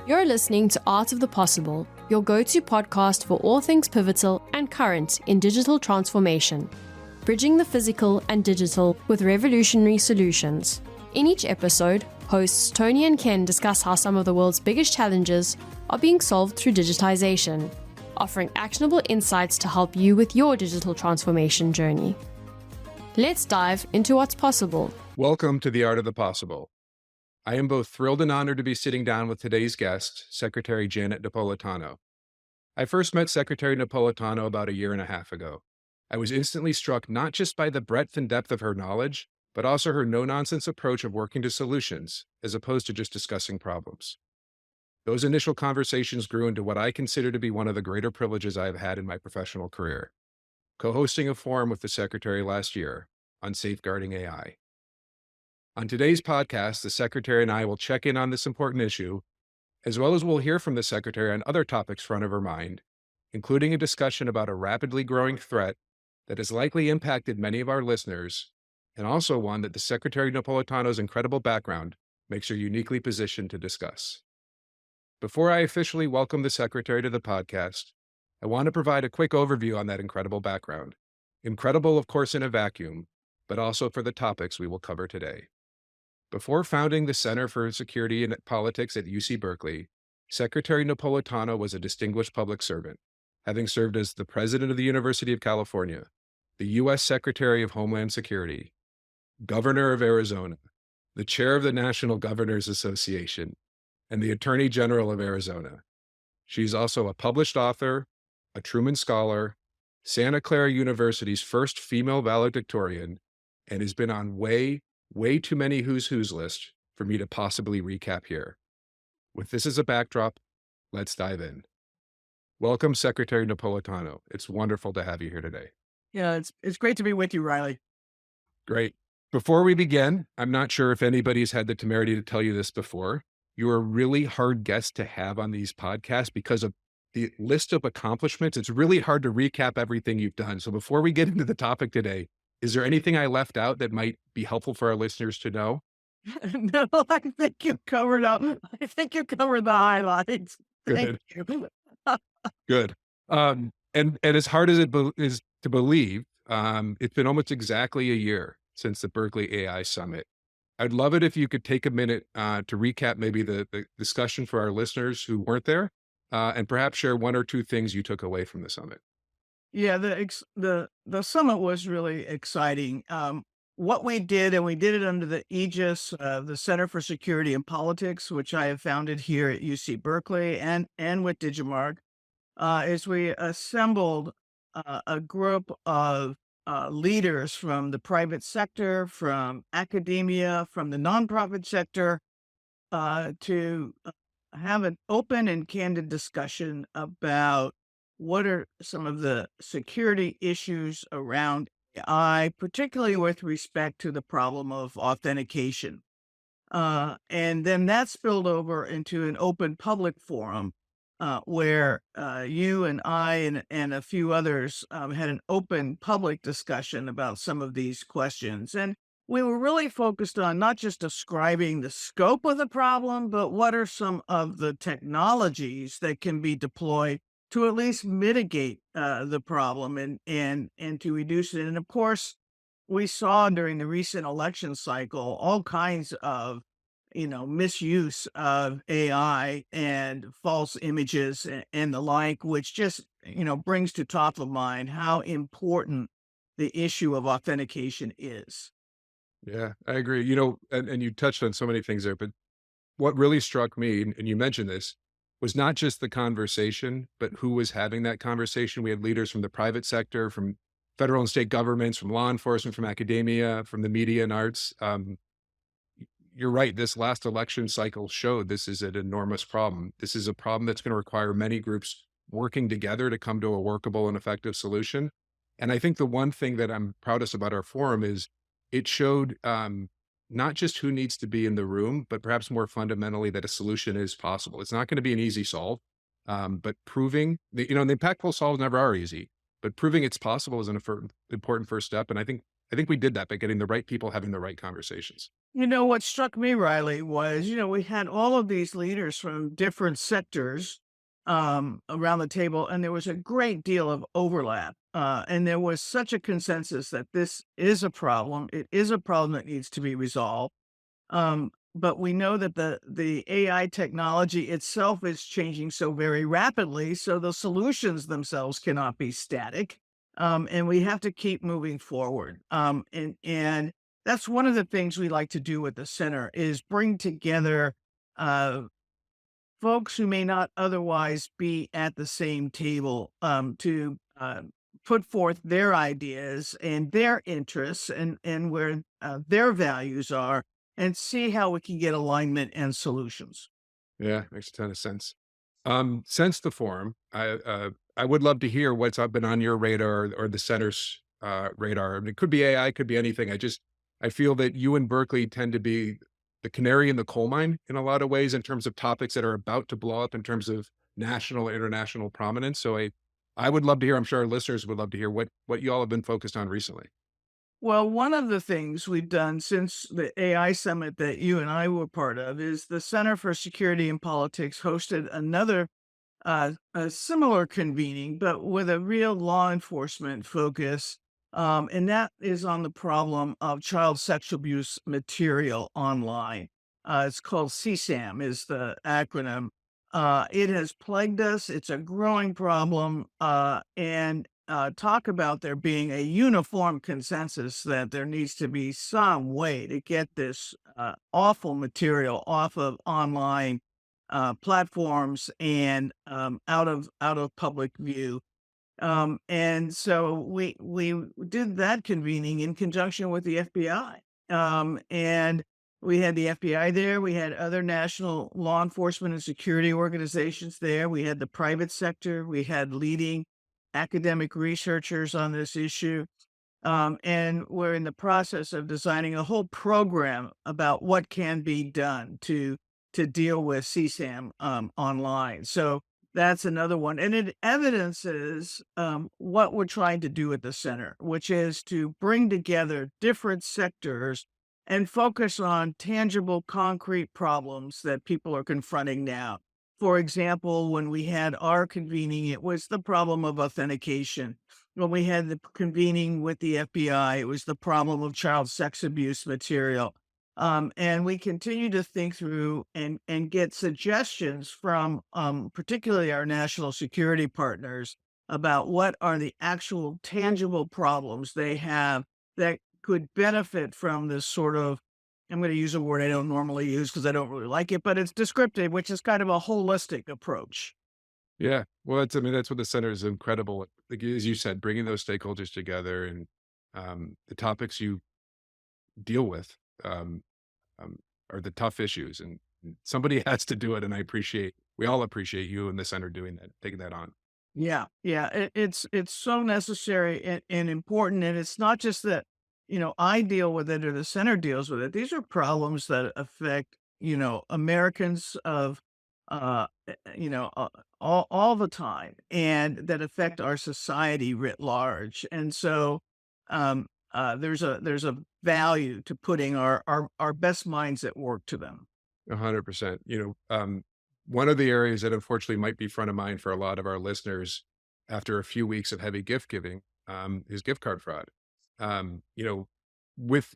You're listening to Art of the Possible, your go-to podcast for all things pivotal and current in digital transformation, bridging the physical and digital with revolutionary solutions. In each episode, hosts Tony and Ken discuss how some of the world's biggest challenges are being solved through digitization, offering actionable insights to help you with your digital transformation journey. Let's dive into what's possible. Welcome to the Art of the Possible. I am both thrilled and honored to be sitting down with today's guest, Secretary Janet Napolitano. I first met Secretary Napolitano about a year and a half ago. I was instantly struck not just by the breadth and depth of her knowledge, but also her no-nonsense approach of working to solutions, as opposed to just discussing problems. Those initial conversations grew into what I consider to be one of the greater privileges I have had in my professional career, co-hosting a forum with the Secretary last year on safeguarding AI. On today's podcast, the Secretary and I will check in on this important issue, as well as we'll hear from the Secretary on other topics front of her mind, including a discussion about a rapidly growing threat that has likely impacted many of our listeners, and also one that the Secretary Napolitano's incredible background makes her uniquely positioned to discuss. Before I officially welcome the Secretary to the podcast, I want to provide a quick overview on that incredible background. Incredible, of course, in a vacuum, but also for the topics we will cover today. Before founding the Center for Security and Politics at UC Berkeley, Secretary Napolitano was a distinguished public servant, having served as the President of the University of California, the U.S. Secretary of Homeland Security, Governor of Arizona, the Chair of the National Governors Association, and the Attorney General of Arizona. She's also a published author, a Truman Scholar, Santa Clara University's first female valedictorian, and has been on way too many who's list for me to possibly recap here. With this as a backdrop, let's dive in. Welcome, Secretary Napolitano. It's wonderful to have you here today. Yeah, it's great to be with you, Riley. Great. Before we begin, I'm not sure if anybody's had the temerity to tell you this before. You're a really hard guest to have on these podcasts because of the list of accomplishments. It's really hard to recap everything you've done. So before we get into the topic today, is there anything I left out that might be helpful for our listeners to know? No, I think you covered up. I think you covered the highlights. Good. Thank you. Good. And as hard as it is to believe, it's been almost exactly a year since the Berkeley AI Summit. I'd love it if you could take a minute to recap maybe the discussion for our listeners who weren't there, and perhaps share one or two things you took away from the summit. Yeah, the summit was really exciting. What we did, and we did it under the aegis of the Center for Security and Politics, which I have founded here at UC Berkeley and with Digimarc, is we assembled a group of leaders from the private sector, from academia, from the nonprofit sector, to have an open and candid discussion about what are some of the security issues around AI, particularly with respect to the problem of authentication. And then that spilled over into an open public forum where you and I and a few others had an open public discussion about some of these questions. And we were really focused on not just describing the scope of the problem, but what are some of the technologies that can be deployed to at least mitigate the problem and to reduce it. And of course, we saw during the recent election cycle all kinds of misuse of AI and false images and the like, which just brings to top of mind how important the issue of authentication is. Yeah, I agree. And you touched on so many things there, but what really struck me, and you mentioned this, was not just the conversation, but who was having that conversation. We had leaders from the private sector, from federal and state governments, from law enforcement, from academia, from the media and arts. You're right. This last election cycle showed this is an enormous problem. This is a problem that's going to require many groups working together to come to a workable and effective solution. And I think the one thing that I'm proudest about our forum is it showed not just who needs to be in the room, but perhaps more fundamentally that a solution is possible. It's not going to be an easy solve, but proving the impactful solves never are easy, but proving it's possible is an important first step. And I think I think we did that by getting the right people having the right conversations. What struck me, Riley, was, we had all of these leaders from different sectors around the table, and there was a great deal of overlap. And there was such a consensus that this is a problem. It is a problem that needs to be resolved. But we know that the AI technology itself is changing so very rapidly, so the solutions themselves cannot be static. And we have to keep moving forward. And that's one of the things we like to do with the center is bring together uh, folks who may not otherwise be at the same table to put forth their ideas and their interests and where their values are, and see how we can get alignment and solutions. Yeah, makes a ton of sense. Since the forum, I would love to hear what's been on your radar or the center's radar. I mean, it could be AI, it could be anything. I feel that you and Berkeley tend to be the canary in the coal mine in a lot of ways in terms of topics that are about to blow up in terms of national, international prominence. So I would love to hear. I'm sure our listeners would love to hear what you all have been focused on recently. Well, one of the things we've done since the AI summit that you and I were part of is the Center for Security and Politics hosted another a similar convening, but with a real law enforcement focus. And that is on the problem of child sexual abuse material online. It's called CSAM is the acronym. It has plagued us. It's a growing problem. And talk about there being a uniform consensus that there needs to be some way to get this awful material off of online platforms and out of public view. And so we did that convening in conjunction with the FBI. And we had the FBI there. We had other national law enforcement and security organizations there. We had the private sector. We had leading academic researchers on this issue. And we're in the process of designing a whole program about what can be done to deal with CSAM online. So that's another one. And it evidences what we're trying to do at the center, which is to bring together different sectors and focus on tangible, concrete problems that people are confronting now. For example, when we had our convening, it was the problem of authentication. When we had the convening with the FBI, it was the problem of child sex abuse material. And we continue to think through and get suggestions from particularly our national security partners about what are the actual tangible problems they have that could benefit from this sort of, I'm going to use a word I don't normally use because I don't really like it, but it's descriptive, which is kind of a holistic approach. Yeah, well, I mean, that's what the center is incredible at. Like, as you said, bringing those stakeholders together and the topics you deal with um, um, are the tough issues, and somebody has to do it. And we all appreciate you and the center doing that, taking that on. Yeah, yeah, it's so necessary and important, and it's not just that I deal with it or the center deals with it. These are problems that affect Americans of all the time, and that affect our society writ large. And so there's a value to putting our best minds at work to them. 100%. One of the areas that unfortunately might be front of mind for a lot of our listeners after a few weeks of heavy gift giving is gift card fraud. You know, with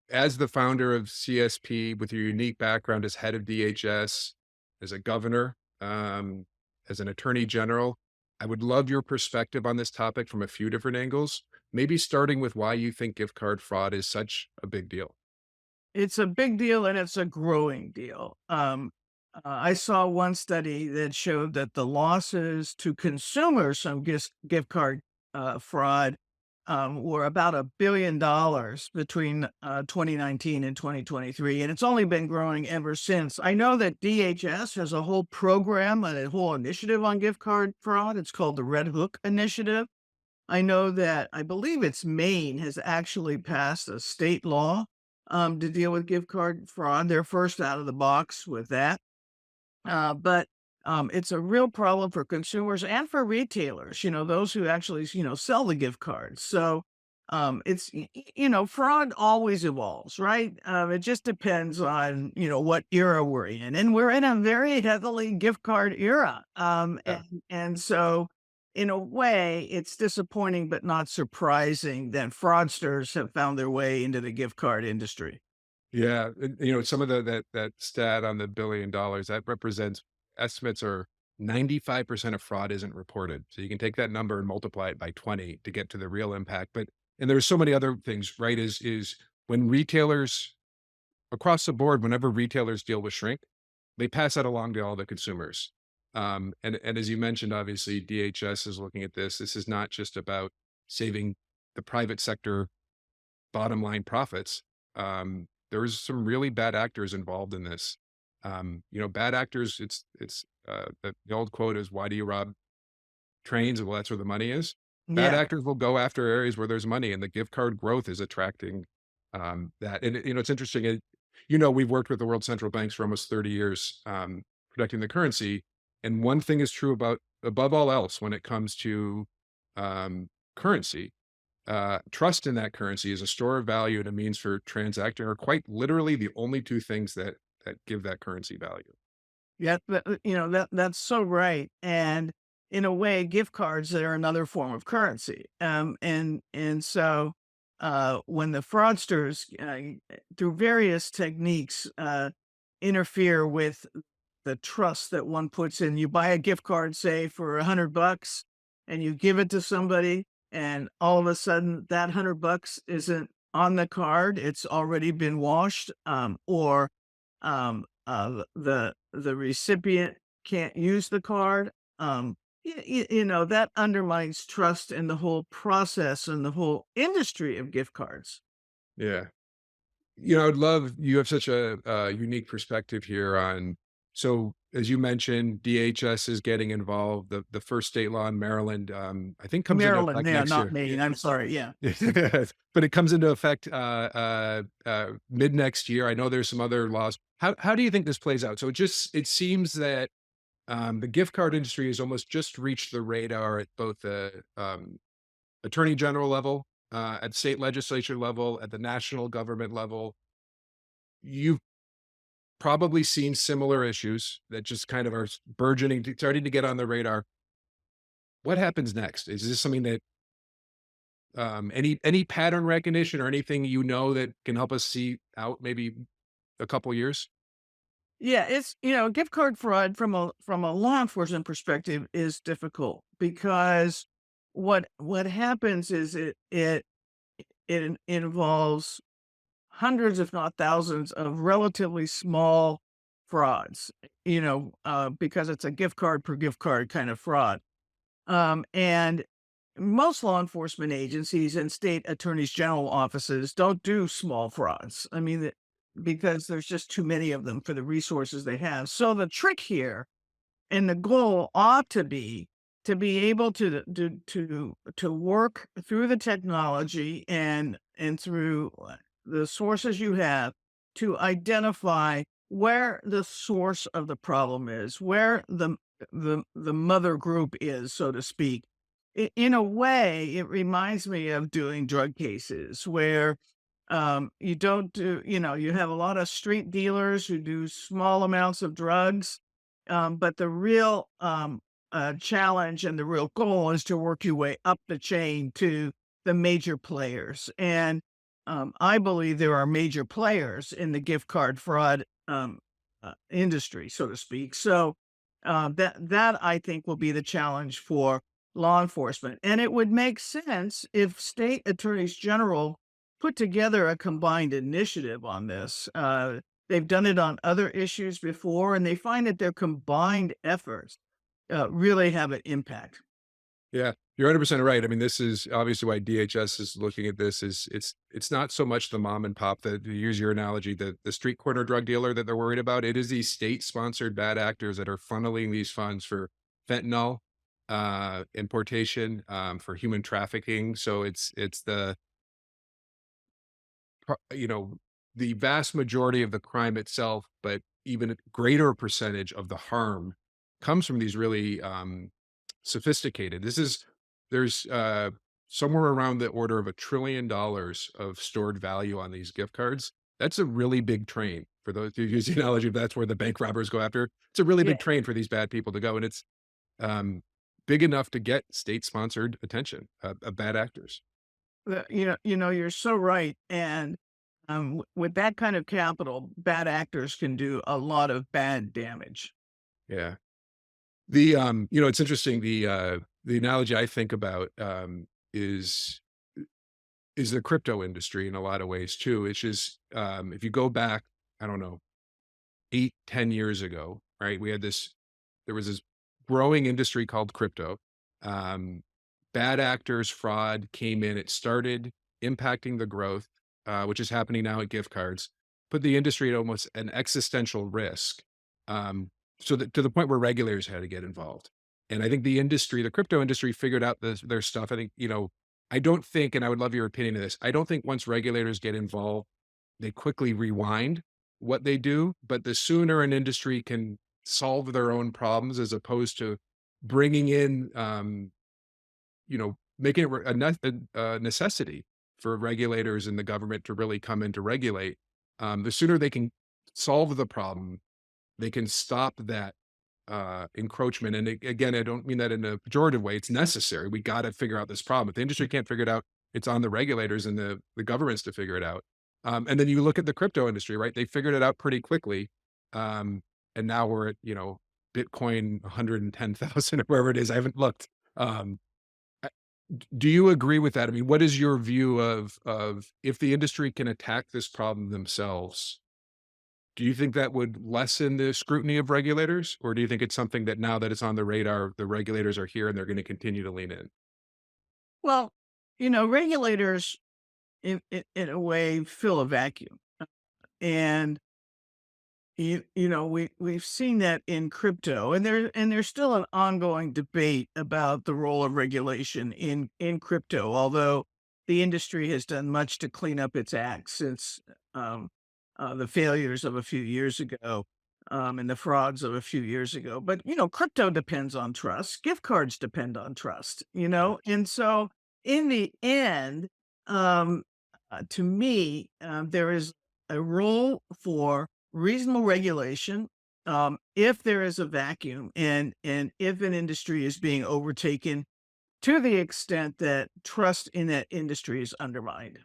as the founder of CSP, with your unique background as head of DHS, as a governor, as an attorney general, I would love your perspective on this topic from a few different angles. Maybe starting with why you think gift card fraud is such a big deal. It's a big deal and it's a growing deal. I saw one study that showed that the losses to consumers from gift card fraud were about $1 billion between 2019 and 2023, and it's only been growing ever since. I know that DHS has a whole program and a whole initiative on gift card fraud. It's called the Red Hook Initiative. I know that I believe it's Maine has actually passed a state law to deal with gift card fraud. They're first out of the box with that. But it's a real problem for consumers and for retailers, those who actually, sell the gift cards. So Fraud always evolves, right? It just depends on, what era we're in. And we're in a very heavily gift card era. Yeah. And so in a way, it's disappointing, but not surprising that fraudsters have found their way into the gift card industry. Yeah, and, some of that stat on the $1 billion, that represents estimates are 95% of fraud isn't reported. So you can take that number and multiply it by 20 to get to the real impact. But and there's so many other things, right? Is when retailers across the board, whenever retailers deal with shrink, they pass that along to all the consumers. And as you mentioned, obviously DHS is looking at this. This is not just about saving the private sector bottom line profits. There's some really bad actors involved in this. Bad actors. The old quote is, "Why do you rob trains?" Well, that's where the money is. Bad Yeah. actors will go after areas where there's money, and the gift card growth is attracting that. And it's interesting. We've worked with the world central banks for almost 30 years, protecting the currency. And one thing is true about above all else when it comes to currency, trust in that currency is a store of value and a means for transacting are quite literally the only two things that give that currency value. Yeah, that's so right. And in a way, gift cards are another form of currency. And so when the fraudsters, through various techniques, interfere with the trust that one puts in, you buy a gift card, say for $100, and you give it to somebody, and all of a sudden that $100 isn't on the card; it's already been washed, or the recipient can't use the card. That undermines trust in the whole process and the whole industry of gift cards. Yeah. I'd love you have such a unique perspective here on. So, as you mentioned, DHS is getting involved. The first state law in Maryland, I think, comes into Maryland, effect yeah, next not year. Maine. I'm sorry. Yeah. But it comes into effect mid next year. I know there's some other laws. How do you think this plays out? So it seems that the gift card industry has almost just reached the radar at both the attorney general level, at state legislature level, at the national government level. You've probably seen similar issues that just kind of are burgeoning, starting to get on the radar. What happens next? Is this something that any pattern recognition or anything that can help us see out maybe a couple years? Yeah, it's gift card fraud from a law enforcement perspective is difficult because what happens is it involves hundreds, if not thousands, of relatively small frauds, because it's a gift card per gift card kind of fraud. And most law enforcement agencies and state attorneys general offices don't do small frauds. I mean, because there's just too many of them for the resources they have. So the trick here and the goal ought to be able to work through the technology and through the sources you have to identify where the source of the problem is, where the mother group is, so to speak. In a way, it reminds me of doing drug cases where you don't do, you have a lot of street dealers who do small amounts of drugs, but the real challenge and the real goal is to work your way up the chain to the major players. And I believe there are major players in the gift card fraud industry, so to speak. So that I think will be the challenge for law enforcement. And it would make sense if state attorneys general put together a combined initiative on this. They've done it on other issues before, and they find that their combined efforts really have an impact. Yeah, you're 100% right. I mean, this is obviously why DHS is looking at this. Is it's not so much the mom and pop that, to use your analogy, the street corner drug dealer that they're worried about. It is these state sponsored bad actors that are funneling these funds for fentanyl importation, for human trafficking. So it's you know the vast majority of the crime itself, but even a greater percentage of the harm comes from these really sophisticated. This is there's somewhere around the order of $1 trillion of stored value on these gift cards. That's a really big train for those who use the analogy. If that's where the bank robbers go after. It's a really Yeah. big train for these bad people to go, and it's um, big enough to get state-sponsored attention of bad actors. You're so right. And with that kind of capital, bad actors can do a lot of bad damage. Yeah. It's interesting. The analogy I think about is is the crypto industry in a lot of ways too. It's just if you go back, I don't know, 8, 10 years ago, right? There was this growing industry called crypto. Um, Bad actors, fraud came in. It started impacting the growth, which is happening now at gift cards, put the industry at almost an existential risk. Um, so that to the point where regulators had to get involved. And I think the crypto industry figured out their stuff. I think, I don't think, and I would love your opinion of this. I don't think once regulators get involved, they quickly rewind what they do, but the sooner an industry can solve their own problems as opposed to bringing in, making it a necessity for regulators and the government to really come in to regulate, the sooner they can solve the problem, they can stop that encroachment. And again, I don't mean that in a pejorative way. It's necessary. We got to figure out this problem. If the industry can't figure it out, it's on the regulators and the governments to figure it out. And then you look at the crypto industry, right? They figured it out pretty quickly. And now we're at, Bitcoin 110,000 or wherever it is. I haven't looked. Um, I- do you agree with that? I mean, what is your view of if the industry can attack this problem themselves? Do you think that would lessen the scrutiny of regulators, or do you think it's something that now that it's on the radar, the regulators are here and they're going to continue to lean in? Well, regulators in a way fill a vacuum. And we've seen that in crypto, and there's still an ongoing debate about the role of regulation in crypto, although the industry has done much to clean up its act since um, the failures of a few years ago, and the frauds of a few years ago. But crypto depends on trust. Gift cards depend on trust. Yeah. And so in the end, um, to me, there is a role for reasonable regulation, if there is a vacuum and if an industry is being overtaken to the extent that trust in that industry is undermined.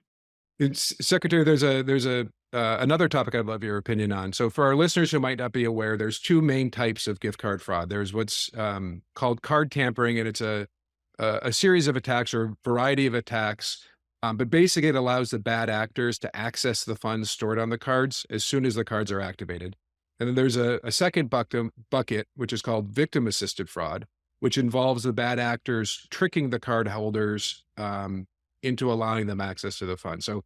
It's Secretary, there's a another topic I'd love your opinion on. So for our listeners who might not be aware, there's two main types of gift card fraud. There's what's called card tampering, and it's a series of attacks or variety of attacks. But basically, it allows the bad actors to access the funds stored on the cards as soon as the cards are activated. And then there's a second bucket, which is called victim assisted fraud, which involves the bad actors tricking the card holders into allowing them access to the fund. So,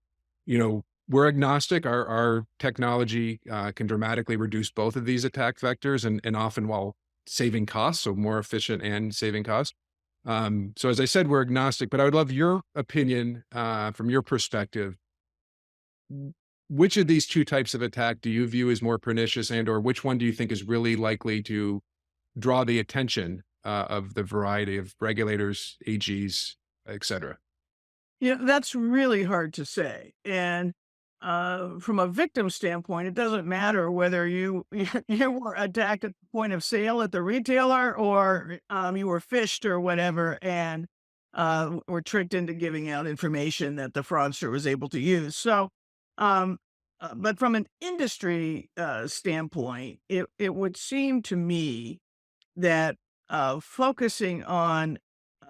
we're agnostic. Our technology can dramatically reduce both of these attack vectors and often while saving costs, so more efficient and saving costs. So as I said, we're agnostic, but I would love your opinion from your perspective. Which of these two types of attack do you view as more pernicious, and or which one do you think is really likely to draw the attention of the variety of regulators, AGs, et cetera? That's really hard to say. And from a victim standpoint, it doesn't matter whether you you were attacked at the point of sale at the retailer, or you were phished or whatever, and were tricked into giving out information that the fraudster was able to use. So, but from an industry standpoint, it would seem to me that focusing on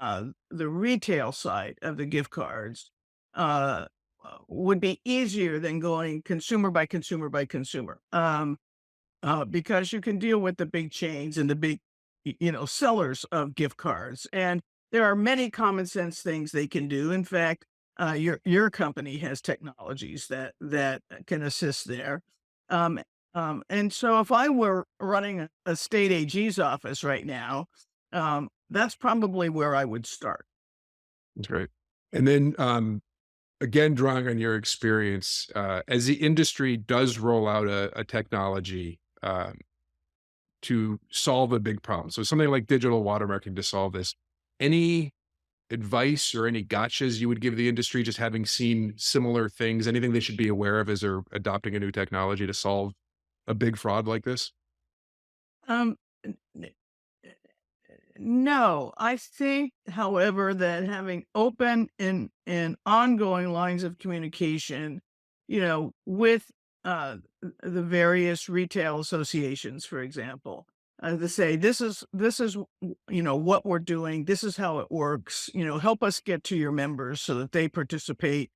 the retail side of the gift cards uh, would be easier than going consumer by consumer by consumer, because you can deal with the big chains and the big, sellers of gift cards, and there are many common sense things they can do. In fact, your company has technologies that can assist there. Um, and so, if I were running a state AG's office right now, that's probably where I would start. That's great. And then again, drawing on your experience, as the industry does roll out a technology to solve a big problem, so something like digital watermarking to solve this, any advice or any gotchas you would give the industry, just having seen similar things? Anything they should be aware of as they're adopting a new technology to solve a big fraud like this? Um, n- n- no, I think, however, that having open and ongoing lines of communication, with the various retail associations, for example, to say this is what we're doing, this is how it works, help us get to your members so that they participate.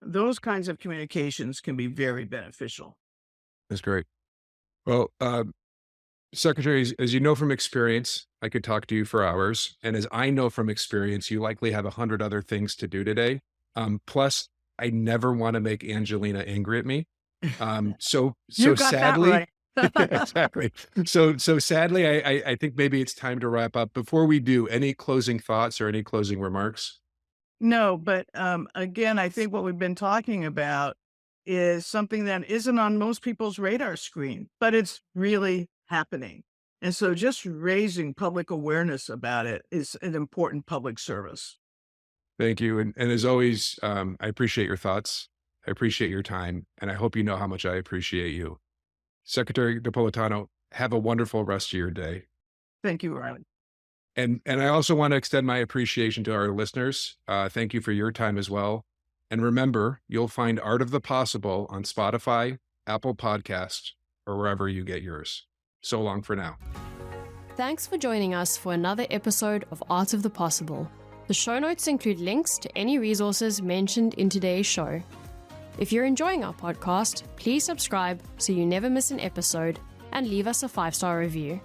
Those kinds of communications can be very beneficial. That's great. Well, Secretary, as you know from experience, I could talk to you for hours. And as I know from experience, you likely have 100 other things to do today. Plus, I never want to make Angelina angry at me. So You got that sadly, right. exactly. So sadly, I think maybe it's time to wrap up. Before we do, any closing thoughts or any closing remarks? No, but again, I think what we've been talking about is something that isn't on most people's radar screen, but it's really happening. And so just raising public awareness about it is an important public service. Thank you. And as always, I appreciate your thoughts. I appreciate your time. And I hope you know how much I appreciate you. Secretary Napolitano, have a wonderful rest of your day. Thank you, Riley. And I also want to extend my appreciation to our listeners. Thank you for your time as well. And remember, you'll find Art of the Possible on Spotify, Apple Podcasts, or wherever you get yours. So long for now. Thanks for joining us for another episode of Art of the Possible. The show notes include links to any resources mentioned in today's show. If you're enjoying our podcast, please subscribe so you never miss an episode and leave us a 5-star review.